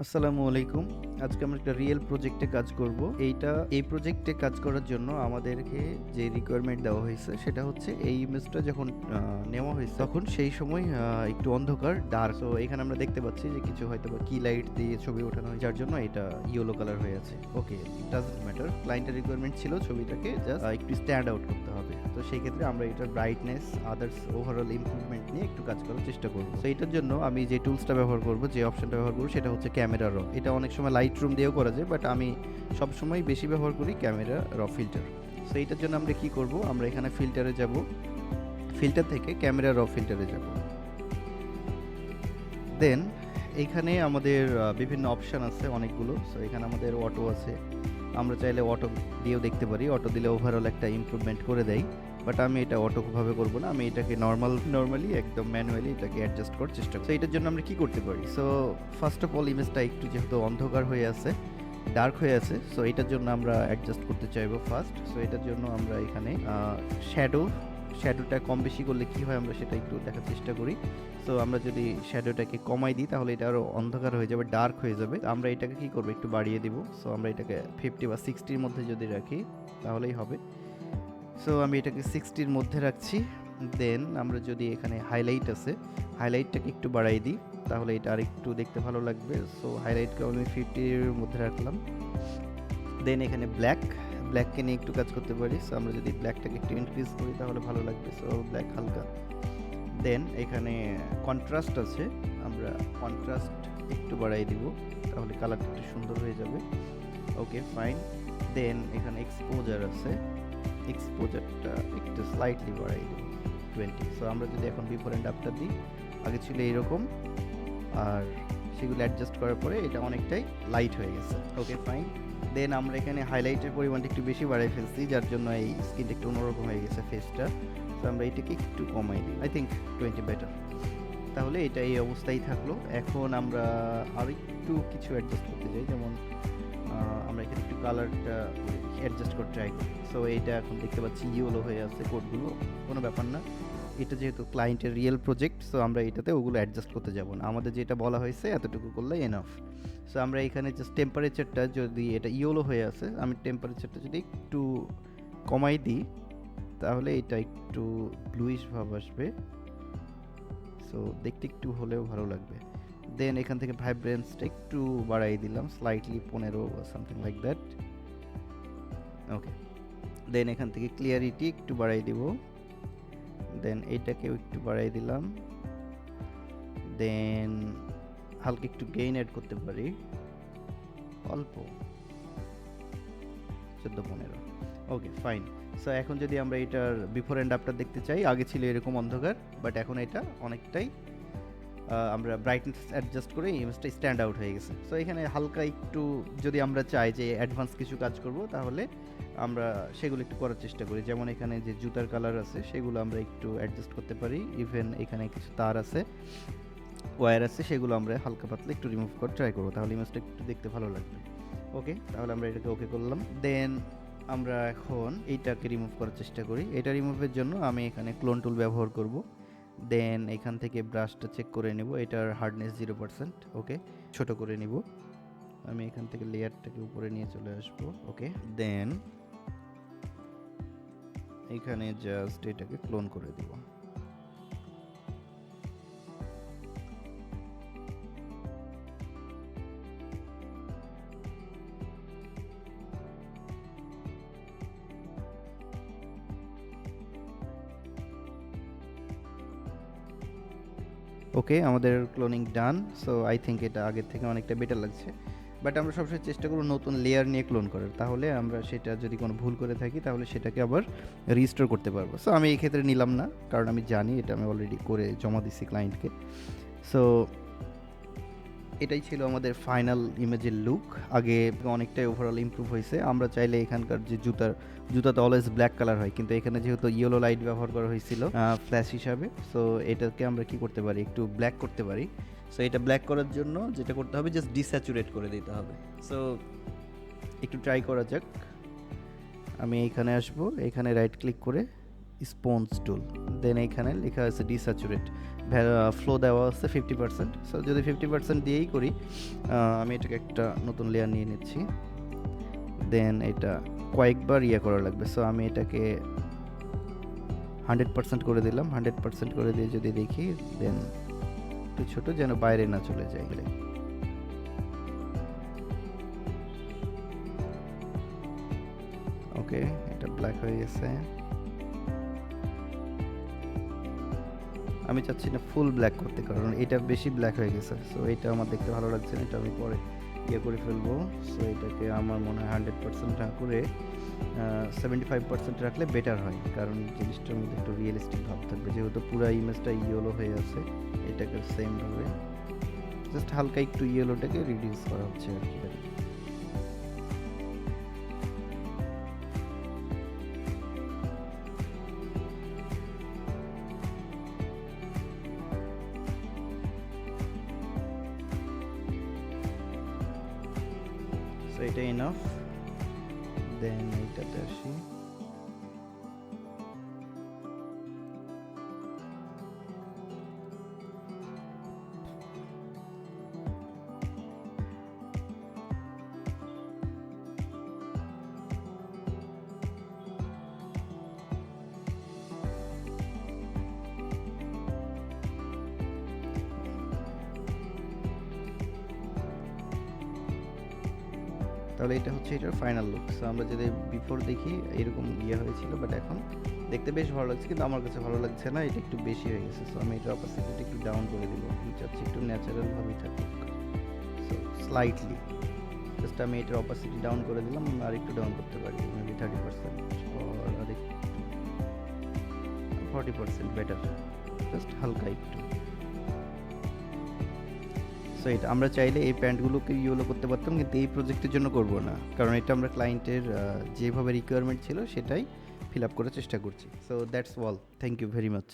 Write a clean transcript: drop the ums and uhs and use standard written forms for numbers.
আসসালামু আলাইকুম। আজকে আমরা একটা রিয়েল প্রজেক্টে কাজ করব। এই প্রজেক্টে কাজ করার জন্য আমাদেরকে যে রিকোয়ারমেন্ট দেওয়া হয়েছে সেটা হচ্ছে এই ইমেজটা যখন নেওয়া হয়েছে তখন সেই সময় একটু অন্ধকার ডার্ক। তো এখানে আমরা দেখতে পাচ্ছি যে কিছু হয়তো বা কি লাইট দিয়ে ছবি ওঠানো হয় যার জন্য এটা ইয়েলো কালার হয়ে আছে। ওকে, ডাজন্ট ম্যাটার। ক্লায়েন্টের রিকোয়ারমেন্ট ছিল ছবিটাকে জাস্ট একটু স্ট্যান্ড আউট করতে হবে। তো সেই ক্ষেত্রে আমরা এটার ব্রাইটনেস আদার্স ওভারঅল ইমপ্রুভমেন্ট নিয়ে একটু কাজ করার চেষ্টা করব। তো এটার জন্য আমি যে টুলসটা ব্যবহার করব, যে অপশনটা ব্যবহার করব সেটা হচ্ছে ক্যামেরা র। এটা অনেক সময় লাইট রুম দিয়েও করা যায়, বাট আমি সবসময় বেশি ব্যবহার করি ক্যামেরা র ফিল্টার। সো এইটার জন্য আমরা কি করব, আমরা এখানে ফিল্টারে যাব, ফিল্টার থেকে ক্যামেরা র ফিল্টারে যাব। দেন এইখানে আমাদের বিভিন্ন অপশান আছে অনেকগুলো। সো এখানে আমাদের অটো আছে, আমরা চাইলে অটো দিয়েও দেখতে পারি। অটো দিলে ওভারঅল একটা ইমপ্রুভমেন্ট করে দেয়, বাট আমি এটা অটোভাবে করব না, আমি এটাকে নর্মালি একদম ম্যানুয়ালি এটাকে অ্যাডজাস্ট করার চেষ্টা করি। সো এটার জন্য আমরা কি করতে পারি? সো ফার্স্ট অফ অল ইমেজটা একটু যেহেতু অন্ধকার হয়ে আছে, ডার্ক হয়ে আছে, সো এটার জন্য আমরা অ্যাডজাস্ট করতে চাইবো ফার্স্ট। সো এটার জন্য আমরা এখানে শ্যাডোটা কম বেশি করলে কি হয় আমরা সেটা একটু দেখার চেষ্টা করি। সো আমরা যদি শ্যাডোটাকে কমাই দিই তাহলে এটা আরও অন্ধকার হয়ে যাবে, ডার্ক হয়ে যাবে। আমরা এটাকে কি করবো, একটু বাড়িয়ে দিব। সো আমরা এটাকে 50 বা 60-র মধ্যে যদি রাখি তাহলেই হবে। সো আমি এটাকে 60-র মধ্যে রাখছি। দেন আমরা যদি এখানে হাইলাইট আছে, হাইলাইটটাকে একটু বাড়াই দিই তাহলে এটা আর একটু দেখতে ভালো লাগবে। সো হাইলাইটকে আমি 50-র মধ্যে রাখলাম। দেন এখানে ব্ল্যাককে নিয়ে একটু কাজ করতে পারি। সো আমরা যদি ব্ল্যাকটাকে একটু ইনক্রিজ করি তাহলে ভালো লাগবে। সো ব্ল্যাক হালকা। দেন এখানে কন্ট্রাস্ট আছে, আমরা কন্ট্রাস্ট একটু বাড়াই দিব তাহলে কালারটা একটু সুন্দর হয়ে যাবে। ওকে, ফাইন। দেন এখানে এক্সপোজার আছে, এক্সপোজারটা একটু স্লাইটলি বাড়াই দিব 20। সো আমরা যদি এখন বিফোর অ্যান্ড আফটার দিই, আগে ছিল এইরকম, আর সেগুলো অ্যাডজাস্ট করার পরে এটা অনেকটাই লাইট হয়ে গেছে। ওকে, ফাইন। দেন আমরা এখানে হাইলাইটের পরিমাণটা একটু বেশি বাড়াই ফেলছি, যার জন্য এই স্কিনটা একটু অন্যরকম হয়ে গেছে ফেসটা। তো আমরা এটাকে একটু কমাই দিই, আই থিঙ্ক 20 বেটার। তাহলে এটা এই অবস্থায় থাকলো। এখন আমরা আর একটু কিছু অ্যাডজাস্ট করতে চাই, যেমন আমরা এখানে একটু কালারটা অ্যাডজাস্ট করে ট্রাই করি। সো এইটা এখন দেখতে পাচ্ছি ইয়েলো হয়ে আছে কোডগুলো, কোনো ব্যাপার না। এটা যেহেতু ক্লায়েন্টের রিয়েল প্রজেক্ট, সো আমরা এটাতে ওগুলো অ্যাডজাস্ট করতে যাব না, আমাদের যেটা বলা হয়েছে এতটুকু করলে এনাফ। সো আমরা এখানে জাস্ট টেম্পারেচারটা, যদি এটা ইয়েলো হয়ে আছে, আমি টেম্পারেচারটা যদি একটু কমাই দিই তাহলে এটা একটু ব্লুইশ ভাব আসবে। সো দেখতে একটু হলেও ভালো লাগবে। দেন এখান থেকে ভাইব্রেন্সটা একটু বাড়াই দিলাম, স্লাইটলি 15 বা সামথিং লাইক দ্যাট। ওকে, দেন এখান থেকে ক্লিয়ারিটি একটু বাড়াই দিব। দেন এইটাকেও একটু বাড়াই দিলাম। দেন হালকা একটু গেইন অ্যাড করতে পারি, অল্প 14-15। ওকে, ফাইন। সো এখন যদি আমরা এটার বিফোর অ্যান্ড আফটার দেখতে চাই, আগে ছিল এরকম অন্ধকার, বাট এখন এটা অনেকটাই আমরা ব্রাইটনেস অ্যাডজাস্ট করে ইমেজটা স্ট্যান্ড আউট হয়ে গেছে। সো এখানে হালকা একটু যদি আমরা চাই যে অ্যাডভান্স কিছু কাজ করব তাহলে আমরা সেগুলো একটু করার চেষ্টা করি। যেমন এখানে যে জুতার কালার আছে সেগুলো আমরা একটু অ্যাডজাস্ট করতে পারি। ইভেন এখানে কিছু তার আছে, ওয়্যার আছে, সেগুলো আমরা হালকা পাতলা একটু রিমুভ করে ট্রাই করবো, তাহলে ইমেজটা একটু দেখতে ভালো লাগবে। ওকে, তাহলে আমরা এটাকে ওকে করলাম। দেন আমরা এখন এইটাকে রিমুভ করার চেষ্টা করি। এটা রিমুভের জন্য আমি এখানে ক্লোন টুল ব্যবহার করব। দেন এখান থেকে ব্রাশটা চেক করে নেব, এটার হার্ডনেস 0%। ওকে, ছোট করে নিব। আমি এখান থেকে লেয়ারটাকে উপরে নিয়ে চলে আসবো। ওকে, দেন এখানে জাস্ট এটাকে ক্লোন করে দিব। ওকে, আমাদের cloning done. So I think এটা আগের থেকে অনেকটা বেটার লাগছে, বাট আমরা সবসময় চেষ্টা করব নতুন লেয়ার নিয়ে ক্লোন করার, তাহলে আমরা সেটা যদি কোনো ভুল করে থাকি তাহলে সেটাকে আবার রিস্টোর করতে পারবো। সো আমি এই ক্ষেত্রে নিলাম না, কারণ আমি জানি এটা আমি অলরেডি করে জমা দিচ্ছি ক্লায়েন্টকে। সো এটাই ছিল আমাদের ফাইনাল ইমেজের লুক। আগে অনেকটাই ওভারঅল ইমপ্রুভ হয়েছে। আমরা চাইলে এখানকার যে জুতা তো অলওয়েজ ব্ল্যাক কালার হয়, কিন্তু এখানে যেহেতু ইয়েলো লাইট ব্যবহার করা হয়েছিল ফ্ল্যাশ হিসাবে, সো এটাকে আমরা কি করতে পারি, একটু ব্ল্যাক করতে পারি। সো এটা ব্ল্যাক করার জন্য যেটা করতে হবে, জাস্ট ডিস্যাচুরেট করে দিতে হবে। সো একটু ট্রাই করা যাক। আমি এইখানে আসবো, এখানে রাইট ক্লিক করে স্পঞ্জ টুল, দেন এইখানে লেখা আছে ডিস্যাচুরেট, ফ্লো দেওয়া আছে 50%। সো যদি 50% দিয়েই করি, আমি এটাকে একটা নতুন লেয়ার নিয়ে নিচ্ছি, দেন এটা কয়েকবার করা লাগবে। সো আমি এটাকে 100% করে দিলাম। 100% করে দিয়ে যদি দেখি, দেন একটু ছোট, যেন বাইরে না চলে যায়। ওকে, এটা ব্ল্যাক হয়ে গেছে। আমি চাচ্ছি না ফুল ব্ল্যাক করতে, কারণ এটা বেশি ব্ল্যাক হয়ে গেছে। সো এটা আমার দেখতে ভালো লাগছে না, এটা আমি পরে করে ফেলবো। সো এটাকে আমার মনে হয় 100% না করে 75% রাখলে বেটার হয়, কারণ জিনিসটার মধ্যে একটু রিয়েলিস্টিক ভাব থাকবে। যেহেতু পুরো ইমেজটা ইয়েলো হয়ে আছে, এটাকে সেমভাবে জাস্ট হালকা একটু ইয়েলোটাকে রিডিউস করা হচ্ছে আর কি। সো এটা ইনাফ, দেন এইটাতে আসি। তাহলে এটা হচ্ছে এটার ফাইনাল লুক। সো আমরা যদি বিফোর দেখি এরকম হয়েছিল, বাট এখন দেখতে বেশ ভালো লাগছে, কিন্তু আমার কাছে ভালো লাগছে না, এটা একটু বেশি হয়ে গেছে। সো আমি এটার অপাসিটিটা একটু ডাউন করে দিব, আমি চাচ্ছি একটু ন্যাচারালভাবেই থাকুক। সো স্লাইটলি জাস্ট আমি এটার অপাসিটি ডাউন করে দিলাম, আর একটু ডাউন করতে পারি, মেবি 30% আর 40% বেটার, জাস্ট হালকা একটু। সো এটা আমরা চাইলে এই প্যান্টগুলোকে ইয়েলো করতে পারতাম, কিন্তু এই প্রজেক্টের জন্য করব না, কারণ এটা আমরা ক্লায়েন্টের যেভাবে রিকোয়ারমেন্ট ছিল সেটাই ফিল আপ করার চেষ্টা করছি। So that's all, thank you very much.